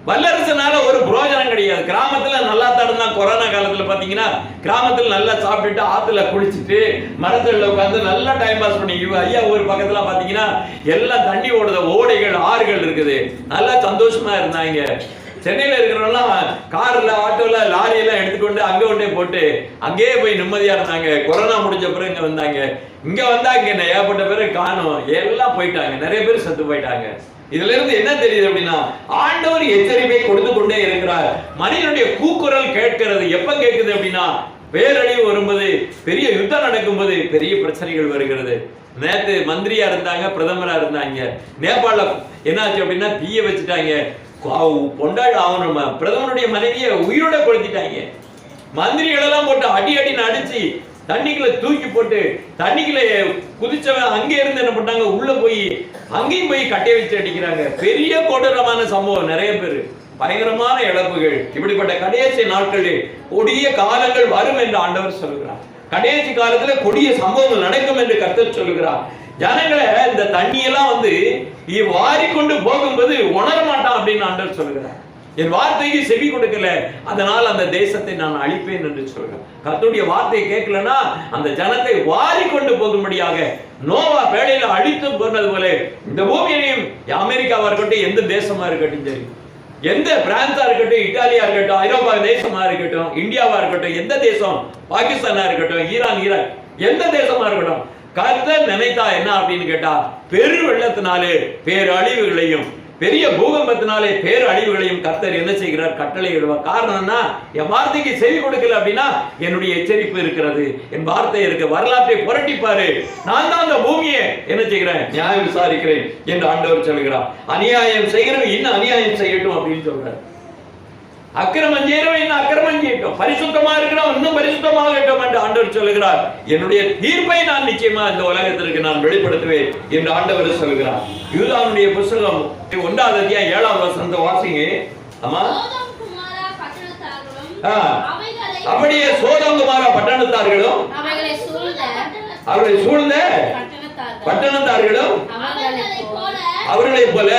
வல்லரசுனால ஒரு பிரயோஜனம் கிடையாது. கிராமத்துல நல்லா தடுந்தா, கொரோனா காலத்துல பாத்தீங்கன்னா கிராமத்துல நல்லா சாப்பிட்டுட்டு ஆத்துல குளிச்சுட்டு மரத்துல உட்காந்து நல்லா டைம் பாஸ் பண்ணி, ஐயா ஒரு பக்கத்துல பாத்தீங்கன்னா எல்லாம் தண்ணி ஓடுத ஓடைகள் ஆறுகள் இருக்குது, நல்லா சந்தோஷமா இருந்தாங்க. சென்னையில இருக்கிறவங்கலாம் கார்ல ஆட்டோல லாரி எல்லாம் எடுத்துக்கொண்டு அங்க கொண்டே போட்டு அங்கேயே போய் நிம்மதியா இருந்தாங்க. கொரோனா முடிஞ்ச பிறகு இங்க வந்தாங்க. இங்க வந்தாங்க என்ன ஏற்பட்ட பிறகு காணும், எல்லாம் போயிட்டாங்க, நிறைய பேர் செத்து போயிட்டாங்க. இதுல இருந்து என்ன தெரியுது அப்படின்னா, ஆண்டவர் எச்சரிப்பை கொடுத்து கொண்டே இருக்கிறார். மனிதனுடைய கூக்குரல் கேட்கிறது. எப்ப கேட்குது அப்படின்னா, பேரழிவு வரும்போது, பெரிய யுத்தம் நடக்கும்போது பெரிய பிரச்சனைகள் வருகிறது. நேற்று மந்திரியா இருந்தாங்க, பிரதமரா இருந்தாங்க. நேபாள என்னாச்சு அப்படின்னா தீய வச்சுட்டாங்க, பிரதமருடைய மனைவியை உயிரோட கொளுத்திட்டாங்க. மந்திரிகள் எல்லாம் போட்டு அடி அடிச்சு தண்ணிக்குள்ள தூக்கி போட்டு தண்ணிக்குள்ள குதிச்சவன் அங்கே இருந்து என்ன பண்ணாங்க, உள்ள போய் அங்கேயும் போய் கட்டையை வச்சு அடிக்கிறாங்க. பெரிய கொடூரமான சம்பவம், நிறைய பேர் பயங்கரமான இழப்புகள். இப்படிப்பட்ட கடைசி நாட்களில் கொடிய காலங்கள் வரும் என்று ஆண்டவர் சொல்லுகிறார். கடைசி காலத்துல கொடிய சம்பவங்கள் நடக்கும் என்று கர்த்தர் சொல்லுகிறார். ஜனங்களை இந்த தண்ணியெல்லாம் வந்து வாரி கொண்டு போகும்போது உணர மாட்டான் அப்படின்னு ஆண்டவர் சொல்லுகிறார். என் வார்த்தைக்கு செவி கொடுக்கல, அதனால் அந்த தேசத்தை நான் அழிப்பேன் என்று சொல்றேன். கர்த்தருடைய வார்த்தையை கேட்கலன்னா அந்த ஜனத்தை வாரி கொண்டு போகும்படியாக நோவா வேளையில அழித்து போனது போல இந்த பூமியையும், அமெரிக்காவா இருக்கட்டும், எந்த தேசமா இருக்கட்டும் சரி, எந்த பிரான்ஸா இருக்கட்டும், இத்தாலியா இருக்கட்டும், ஐரோப்பா தேசமா இருக்கட்டும், இந்தியாவா இருக்கட்டும், எந்த தேசம், பாகிஸ்தானா இருக்கட்டும், ஈராக், எந்த தேசமா இருக்கட்டும், கர்த்தர் நினைத்தா என்ன அப்படின்னு கேட்டா, பெரு வெள்ளத்தினாலே பேரழிவுகளையும் பெரிய பூகம்பத்தினாலே பேரழிவுகளையும் கர்த்தர் என்ன செய்கிறார், கட்டளை இடுவார். காரணம்னா என் வார்த்தைக்கு செவி கொடுக்கல அப்படின்னா என்னுடைய எச்சரிப்பு இருக்கிறது, என் வார்த்தை இருக்கு. வரலாற்றை புரட்டிப்பாரு, நான் தான் அந்த பூமியை என்ன செய்கிறேன், நியாயம் விசாரிக்கிறேன் என்று ஆண்டவர் சொல்கிறார். அநியாயம் செய்கிறவன் இன்னும் அநியாயம் செய்யட்டும் அப்படின்னு சொல்றார். அக்கிரமம் செய்யறவன் இன்னும் அக்கிரமம் செய்யட்டும், பரிசுத்தமா இருக்கிறவன் இன்னும் பரிசுத்தமாகட்டும் என்று ஆண்டவர் சொல்லுகிறார். என்னுடைய தீர்ப்பை நான் நிச்சயமா இந்த உலகத்திற்கு நான் வெளிப்படுத்துவேன் என்று ஆண்டவர் சொல்லுகிறார். யூதாவுடைய புத்தகம் 1வது அத்தியாயம் 7வது வசனத்தை வாசிங்க. ஆமா, அப்படியே சோதோம் குமாரா பட்டணத்தார்களும் அவர்களை சூழ்ந்த பட்டணத்தார்களும் அவர்களை போல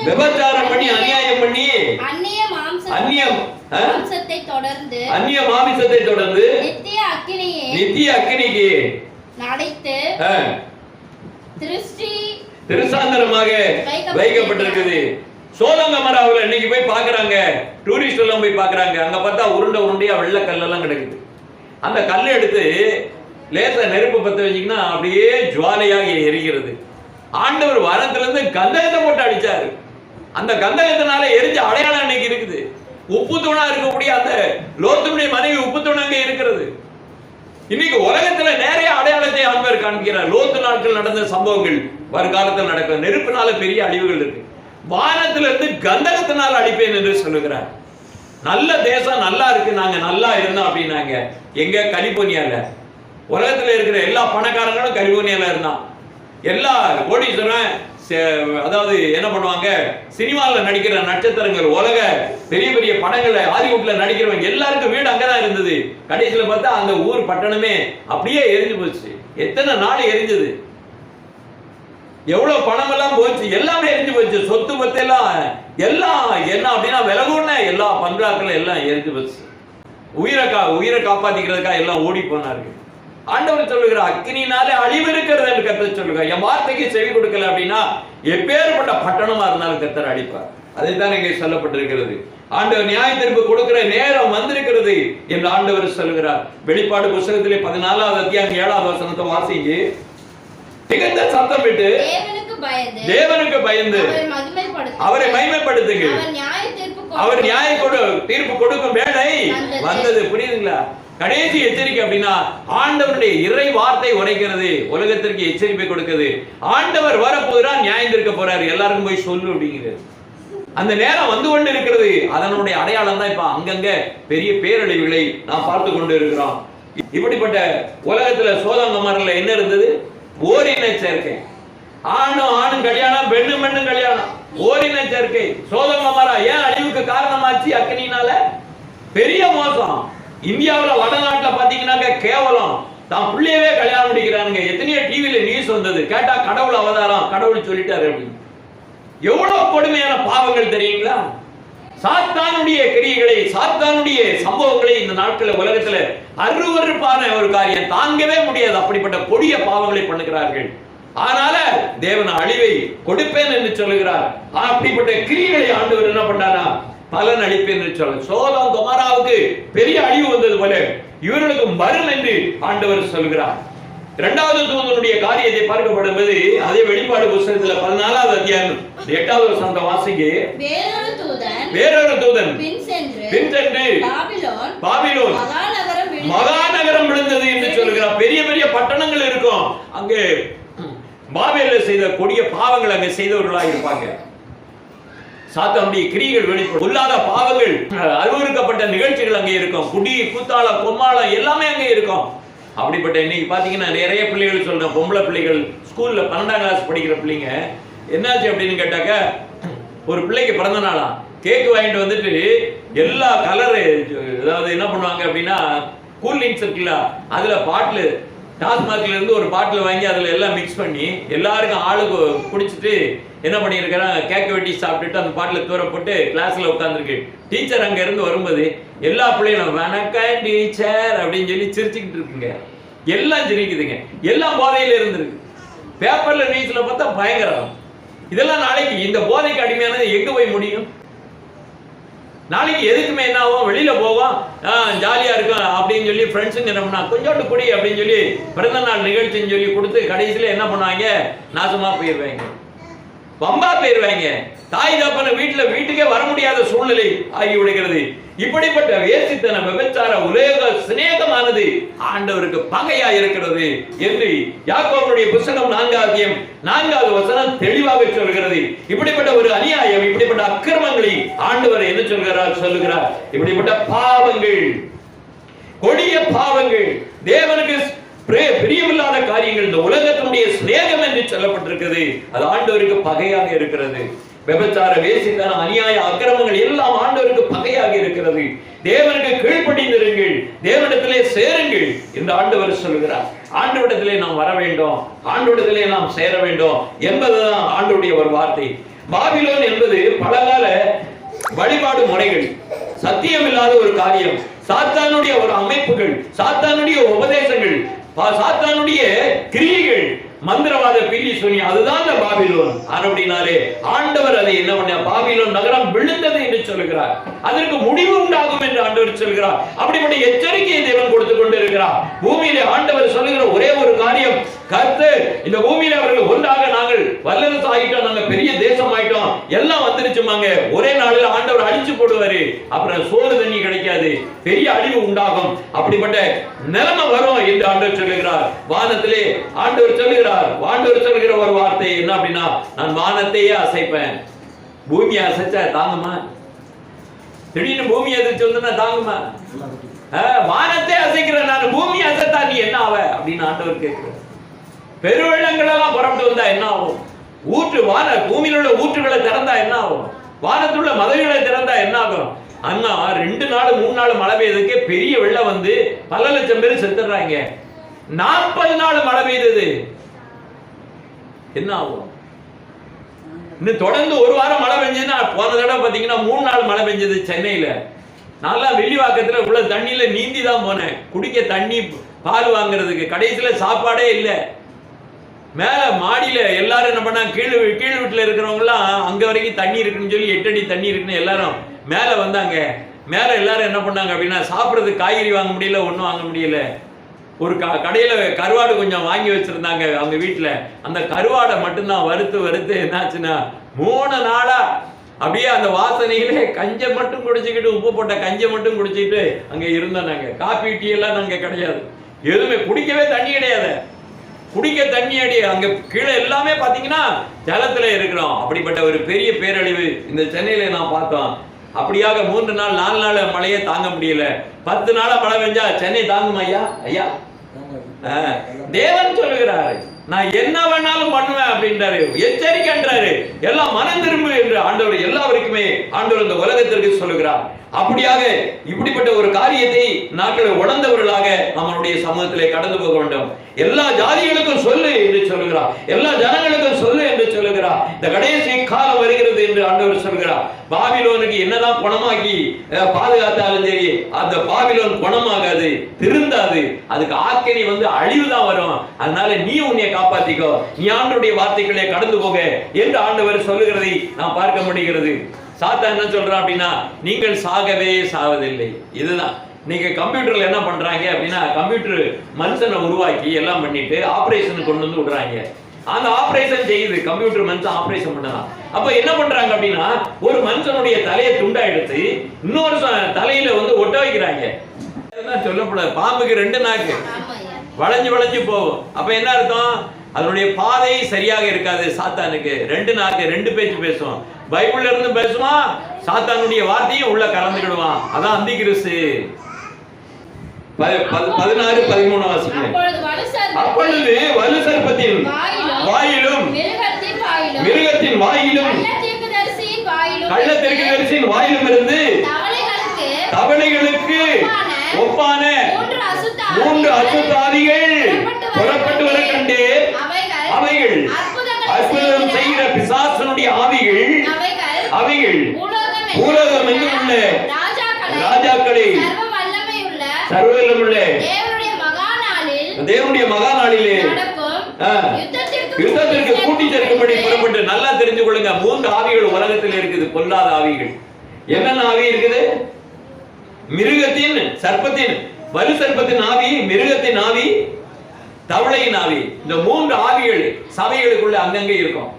விபச்சாரம் பண்ணி அநியாயம் பண்ணி அந்நிய மாம்சத்தை தொடர்ந்து நித்திய அக்கினிக்கு திருசாந்தரமாக வைக்கப்பட்டிருக்குது. சோதோம் கொமோராவுல இன்னைக்கு போய் பாக்குறாங்க, டூரிஸ்ட் எல்லாம் போய் பாக்குறாங்க. அங்க பார்த்தா உருண்டையா வெள்ளை கல்லெல்லாம் கிடக்குது. அந்த கல்லை எடுத்து லேசா நெருப்பு பத்த வச்சீங்கன்னா அப்படியே ஜுவாலையாக எரிகிறது. ஆண்டவர் வாரத்திலிருந்து கந்தகத்தை போட்டு அடிச்சாரு. அந்த கந்தகத்தினால எரிஞ்ச அடையாளம் இன்னைக்கு இருக்குது. உப்பு தூணா இருக்கக்கூடிய அந்த லோத்துடைய மனைவி உப்பு தூணாங்க இருக்கிறது. இன்னைக்கு உலகத்துல நிறைய அடையாளத்தை ஆண்டவர் காண்கிறார். லோத்து நாட்கள் நடந்த சம்பவங்கள் வருங்காலத்தில் நடக்கும். நெருப்பினால பெரிய அழிவுகள் இருக்கு. வானத்திலிருந்து கந்தகத்தினால் அழிப்பேன் என்று சொல்லுகிறார். நல்ல தேசம் நல்லா இருக்கு, நாங்க நல்லா இருந்தோம் அப்படின்னாங்க. எங்க? கலிபோர்னியால. உலகத்துல இருக்கிற எல்லா பணக்காரங்களும் கலிபோர்னியால இருந்தான். எல்லா கோடீஸ்வரன் அதாவது என்ன பண்ணுவாங்க, சினிமாவில் நடிக்கிற நட்சத்திரங்கள், உலக பெரிய பெரிய படங்களை ஹாலிவுட்ல நடிக்கிறவங்க எல்லாருக்கும் வீடு அங்கதான் இருந்தது. கடைசியில் பார்த்தா அந்த ஊர் பட்டணமே அப்படியே எரிஞ்சு போச்சு. எத்தனை நாள் எரிஞ்சது, எவ்வளவு பணம் எல்லாம் போச்சு, எல்லாமே எரிஞ்சு போச்சு. சொத்து பத்து எல்லாம் என்ன அப்படின்னா விலகுன எல்லா பங்களாக்கள் எல்லாம் எரிஞ்சு போச்சு. உயிரை காப்பாத்திக்கிறதுக்காக எல்லாம் ஓடி போனார்கள். ஆண்டவர் சொல்லுகிற அக்கினினாலே அழிவு இருக்கிறது என்று கர்த்தர் சொல்லுகிறார். என் வார்த்தைக்கு செவி கொடுக்கல அப்படின்னா எப்பேற்பட்ட பட்டணமா இருந்தாலும் கர்த்தர் அழிப்பார். அதைத்தான் இங்கே சொல்லப்பட்டிருக்கிறது. ஆண்டவர் நியாய தீர்ப்பு கொடுக்கிற நேரம் வந்திருக்கிறது என்று ஆண்டவர் சொல்லுகிறார். வெளிப்பாடு புத்தகத்திலே 14வது அத்தியாயம் 7வது வசனத்தை வாசிங்க. மிகுந்த சத்தமிட்டு தேவனுக்கு பயந்து அவரை மகிமைப்படுத்துங்க. அவர் நியாய தீர்ப்பு கொடுக்கும் வேளை வந்தது. புரியுதுங்களா? கடைசி எச்சரிக்கை அப்படின்னா ஆண்டவருடைய இறை வார்த்தை உரைக்கிறது, உலகத்திற்கு எச்சரிப்பை கொடுக்கிறது. ஆண்டவர் வரப்போகிறார், நியாயம் தீர்க்க போறாரு, எல்லாருக்கும் போய் சொல்லு அப்படிங்கிறது. அந்த நேரம் வந்து கொண்டு இருக்கிறது. அதனுடைய அடையாளம் தான் இப்ப அங்கங்க பெரிய பேரழிவுகளை நாம் பார்த்து கொண்டு இருக்கிறோம். இப்படிப்பட்ட உலகத்துல சோதோம் கொமோரால என்ன இருந்தது? ஓரின சேர்க்கை. ஆணும் கல்யாணம், பெண்ணும் கல்யாணம், ஓரின சேர்க்கை. சோதோம் கொமோரா ஏன் அழிவுக்கு காரணமாச்சு? அக்கினினால. பெரிய மோசம். இந்தியாவில் வடநாட்டுல பாத்தீங்கன்னா கேவலம், தான் பிள்ளையவே கல்யாணம் முடிக்கிறானுங்க. எத்தனையோ டிவியில நியூஸ் வந்தது. கேட்டா கடவுள் அவதாரம், கடவுள் சொல்லிட்டாரு அப்படின்னு. எவ்வளவு கொடுமையான பாவங்கள் தெரியுங்களா? சாத்தானுடைய கிரியைகளை, சாத்தானுடைய சம்பவங்களை இந்த நாட்கள் உலகத்துல அருவருப்பான ஒரு காரியம், தாங்கவே முடியாது. அப்படிப்பட்ட கொடிய பாவங்களை பண்ணுகிறார்கள். ஆனால தேவன் அழிவை கொடுப்பேன் என்று சொல்லுகிறார். அப்படிப்பட்ட கிரியைகளை ஆண்டவர் என்ன பண்ணாரா? பலன் அளிப்பேன் என்று சொல்ல. சோதோம் கொமோராவுக்கு பெரிய அழிவு வந்தது போல இவர்களுக்கு வரும் என்று ஆண்டவர் சொல்கிறார். இரண்டாவது தூதனுடைய காரியத்தை பார்க்கப்படும்போது அதே வெளிப்பாடு புத்தகத்தில் 14வது அத்தியாயம் 8வது வசனத்தை வாசிங்க. வேறொரு தூதன் பின் சென்று பாபிலோன் மகாநகரம் விழுந்தது என்று சொல்கிறார். பெரிய பெரிய பட்டணங்கள் இருக்கும். அங்கே பாபேல்ல செய்த கொடிய பாவங்கள் அங்கே செய்தவர்களாக இருப்பாங்க. சாத்தானுடைய கிரியைகள் வெளிப்படும். பொல்லாத பாவங்கள், அருவருக்கப்பட்ட நிகழ்ச்சிகள் அங்கே இருக்கும். குடி, கூத்தாளம், கொம்மாளம் எல்லாமே அங்கே இருக்கும். அப்படிப்பட்ட இன்னைக்கு பாத்தீங்கன்னா நிறைய பிள்ளைகள் சொல்றேன், பொம்பளை பிள்ளைகள் ஸ்கூல்ல 12ஆம் கிளாஸ் படிக்கிற பிள்ளைங்க என்னாச்சு அப்படின்னு கேட்டாக்க, ஒரு பிள்ளைக்கு பிறந்த நாளா கேக் வாங்கிட்டு வந்துட்டு எல்லா கலரு, அதாவது என்ன பண்ணுவாங்க அப்படின்னா கூல் ட்ரிங்க்ஸ் இருக்குல்ல, அதுல பாட்டில் டாஸ்மார்க்ல இருந்து ஒரு பாட்டில் வாங்கி அதுல எல்லாம் மிக்ஸ் பண்ணி எல்லாருக்கும் ஆளுக்கு குடிச்சிட்டு என்ன பண்ணியிருக்கிறாங்க, கேக்க வெட்டி சாப்பிட்டுட்டு அந்த பாட்டில் தூர போட்டு கிளாஸ்ல உட்காந்துருக்கு. டீச்சர் அங்க இருந்து வரும்போது எல்லா பிள்ளைகளும் வணக்கம் டீச்சர் அப்படின்னு சொல்லி சிரிச்சுக்கிட்டு இருக்குங்க. எல்லாம் சிரிக்குதுங்க. எல்லாம் போதையில இருந்திருக்கு. பேப்பர்ல நியூஸ்ல பார்த்தா பயங்கரம். இதெல்லாம் நாளைக்கு இந்த போதைக்கு அடிமையானது எங்க போய் முடியும்? நாளைக்கு எதுக்குமே என்ன ஆகும்? வெளியில போவோம், ஜாலியா இருக்கும் அப்படின்னு சொல்லி ஃப்ரெண்ட்ஸுங்க என்ன பண்ணா கொஞ்சோண்டு குடி அப்படின்னு சொல்லி பிறந்த நாள் நிகழ்ச்சின்னு சொல்லி கொடுத்து கடைசியில என்ன பண்ணுவாங்க, நாசமா போயிடுவாங்க, பம்பா போயிடுவாங்க. தாய் தப்பன வீட்டுக்கே வர முடியாத சூழ்நிலை ஆகி விடுகிறது. இப்படிப்பட்ட வேசித்தன விபச்சார உலக சிநேகமானது ஆண்டவருக்கு பகையா இருக்கிறது என்று யாக்கோபுடைய புத்தகம் 4வது அத்தியாயம் 4வது வசனம் தெளிவாக சொல்கிறது. இப்படிப்பட்ட ஒரு அநியாயம், இப்படிப்பட்ட அக்கிரமங்களை ஆண்டவர் என்ன சொல்லுகிறார்? இப்படிப்பட்ட பாவங்கள், கொடிய பாவங்கள், தேவனுக்கு பிரியமில்லாத காரியங்கள், இந்த உலகத்தினுடைய சிநேகம் என்று சொல்லப்பட்டிருக்கிறது. அது ஆண்டவருக்கு பகையாக இருக்கிறது. விபச்சார, வேசித்தன, அநியாய, அக்கிரமங்கள் எல்லாம் ஆண்டவருக்கு பகை வகையாக இருக்கிறது. தேவனுக்கு கீழ்ப்படிந்திருங்கள், தேவனிடத்திலே சேருங்கள் என்று ஆண்டவர் சொல்கிறார். ஆண்டவரிடத்திலே நாம் வர வேண்டும், ஆண்டவரிடத்திலே நாம் சேர வேண்டும் என்பதுதான் ஆண்டவருடைய ஒரு வார்த்தை. பாபிலோன் என்பது பலகால வழிபாடு முறைகள், சத்தியமில்லாத ஒரு காரியம், சாத்தானுடைய ஒரு அமைப்புகள், சாத்தானுடைய உபதேசங்கள், சாத்தானுடைய கிரியைகள், மந்திரவாத பில்லி சொல்லி அதுதான் அந்த பாபிலோன். அப்படினாலே ஆண்டவர் அதை என்ன பண்ண, பாபிலோன் நகரம் விழுந்தது என்று சொல்கிறார். அதற்கு முடிவு உண்டாகும் என்று ஆண்டவர் சொல்கிறார். அப்படிப்பட்ட எச்சரிக்கையை தேவன் கொடுத்து கொண்டிருக்கிறார். பூமியிலே ஆண்டவர் சொல்லுகிற ஒரே ஒரு காரியம், கர்த்தர் இந்த பூமியில அவர்கள் ஒன்றாக நாங்கள் வல்லரசு ஆகிட்டோம், நாங்க பெரிய தேசம் ஆயிட்டோம், எல்லாம் வந்துருச்சுமாங்க, ஒரே நாளில் ஆண்டவர் அழிச்சு போடுவாரு, அப்புறம் சோறு தண்ணி கிடைக்காது, பெரிய அழிவு உண்டாகும், அப்படிப்பட்ட நிலைமை வரும் என்று ஆண்டவர் சொல்லுகிறார். வானத்திலே ஆண்டவர் சொல்லுகிறார், ஆண்டவர் சொல்லுகிற ஒரு வார்த்தை என்ன அப்படின்னா, நான் வானத்தையே அசைப்பேன். பூமியை அசைச்சா தாங்குமா? திடீர்னு பூமி எதிர்த்து வந்து தாங்குமா? வானத்தை அசைக்கிற நான், பூமி அசைத்தா நீ என்ன ஆவ அப்படின்னு ஆண்டவர் கேட்கிறார். பெருவெள்ளங்கள் எல்லாம் புறப்பட்டு வந்தா என்ன ஆகும்? பூமியில் உள்ள ஊற்றுகளை திறந்தா என்ன ஆகும்? வானத்துள்ள மதகுகளை திறந்தா என்ன ஆகும்? அண்ணா 2 நாள் 3 நாள் மழை பெய்ததுக்கே பெரிய வெள்ளம் வந்து பல லட்சம் பேர் செத்துறாங்க. 40 நாள் மழை பெய்தது என்ன ஆகும்? இன்னும் தொடர்ந்து ஒரு வாரம் மழை பெஞ்சதுன்னா, போன தடவை பாத்தீங்கன்னா 3 நாள் மழை பெஞ்சது சென்னையில. நல்லா வெள்ளிவாக்கத்துல உள்ள தண்ணியில நீந்தி தான் போனேன், குடிக்க தண்ணி பால் வாங்குறதுக்கு. கடைசியில சாப்பாடே இல்லை. மேல மாடியில எல்லாரும் என்ன பண்ணா, கீழ் வீட்டுல இருக்கிறவங்க எல்லாம் அங்க வரைக்கும் தண்ணி இருக்குன்னு சொல்லி 8 அடி தண்ணி இருக்குன்னு எல்லாரும் மேல வந்தாங்க. மேல எல்லாரும் என்ன பண்ணாங்க அப்படின்னா, சாப்பிட்றதுக்கு காய்கறி வாங்க முடியல, ஒன்றும் வாங்க முடியல. ஒரு கடையில கருவாடு கொஞ்சம் வாங்கி வச்சிருந்தாங்க அவங்க வீட்டுல. அந்த கருவாடை மட்டும்தான் வறுத்து என்னாச்சுன்னா 3 நாளா அப்படியே அந்த வாசனையிலே கஞ்சை மட்டும் குடிச்சுக்கிட்டு, உப்பு போட்ட கஞ்சை மட்டும் குடிச்சுக்கிட்டு அங்க இருந்தோம். நாங்க காப்பி டீ எல்லாம் நாங்க கிடையாது, எதுவுமே குடிக்கவே தண்ணி கிடையாது, குடிக்க தண்ணி அடி. அங்க கீழே எல்லாமே பாத்தீங்கன்னா ஜலத்துல இருக்கிறோம். அப்படிப்பட்ட ஒரு பெரிய பேரழிவு இந்த சென்னையில நான் பார்த்தோம். அப்படியாக 3 நாள் 4 நாள் மழையே தாங்க முடியல. 10 நாளா மழை பெஞ்சா சென்னை தாங்குமா ஐயா? ஐயா தேவன் சொல்லுகிறாரு, நான் என்ன வேணாலும் பண்ணுவேன் அப்படின்றாரு, எச்சரிக்கைன்றாரு, எல்லாம் மனம் திரும்பு என்று ஆண்டவர் எல்லாருக்குமே ஆண்டவர் இந்த உலகத்திற்கு சொல்லுகிறார். அப்படியாக இப்படிப்பட்ட ஒரு காரியத்தை நாங்கள் உணர்ந்தவர்களாக நம்மளுடைய சமூகத்திலே கடந்து போக வேண்டும். எல்லா ஜாதிகளுக்கும் சொல்லு என்று சொல்லுகிறார், எல்லா ஜனங்களுக்கும் சொல்லு என்று சொல்லுகிறார். இந்த கடைசி காலம் வருகிறது என்று ஆண்டவர் சொல்கிறார். பாபிலோனுக்கு என்னதான் குணமாக்கி பாதுகாத்தாலும் சரி, அந்த பாபிலோன் குணமாகாது, திருந்தாது, அதுக்கு ஆக்கினை வந்து அழிவுதான் வரும். அதனால நீ உன்னை காப்பாத்திக்கோ, நீ ஆண்டவருடைய வார்த்தைகளே கடந்து போக என்று ஆண்டவர் சொல்லுகிறதை நாம் பார்க்க முடிகிறது. சாத்தான் என்ன சொல்றான் அப்படின்னா, நீங்கள் சாகவே சாவதில்லை. இதுதான் நீங்க கம்ப்யூட்டர்ல என்ன பண்றாங்க அப்படின்னா, கம்ப்யூட்டர் மனுஷனை உருவாக்கி எல்லாம் பண்ணிட்டு ஆபரேஷன் கொண்டு வந்து விடுறாங்க. அந்த ஆபரேஷன் செய்யுது கம்ப்யூட்டர், மனுஷன் ஆபரேஷன் பண்ணலாம். அப்ப என்ன பண்றாங்க அப்படின்னா, ஒரு மனுஷனுடைய தலையை துண்டா எடுத்து இன்னொரு தலையில வந்து ஒட்ட வைக்கிறாங்க. சொல்லப்படாது, பாம்புக்கு 2 நாக்கு வளைஞ்சு போகும். அப்ப என்ன அர்த்தம்? அதனுடைய பாதை சரியாக இருக்காது. சாத்தானுக்கு 2 நாக்கு, 2 பேச்சு பேசும். பைபிள்ல இருந்து பேசுமா, சாத்தானுடைய வார்த்தையும் உள்ள கலந்துக்கிடுவான். அதான் அந்தி கிறிஸ்து. 16, 13 வாசிக்கிறேன். அப்பொழுது வலு சர்ப்பத்தின் வாயிலும் மிருகத்தின் வாயிலும் கள்ள தீர்க்கதரிசியின் வாயிலும் இருந்து தவளைகளுக்கு ஒப்பான 3 அசுத்தாவிகள் புறப்பட்டு வர கண்டேன். அவைகள் அற்புதம் செய்கிற பிசாசனுடைய ஆவிகள், அவைகள் பூலோகம் எங்கும் உள்ள ராஜாக்களை சர்வவல்லமையுள்ள தேவனுடைய மகா நாளிலே யுத்தத்திற்கு கூட்டி சேர்க்கும்படி புறப்பட்டு. நல்லா தெரிஞ்சு கொள்ளுங்க, 3 ஆவிகள் உலகத்தில் இருக்குது, பொல்லாத ஆவிகள். என்னென்ன ஆவி இருக்குது? மிருகத்தின், சர்ப்பத்தின், வலு சர்ப்பத்தின் ஆவி, மிருகத்தின் ஆவி, தவளையின் ஆவி. இந்த 3 ஆவிகள் சபைகளுக்குள்ள அங்கங்கே இருக்கும்.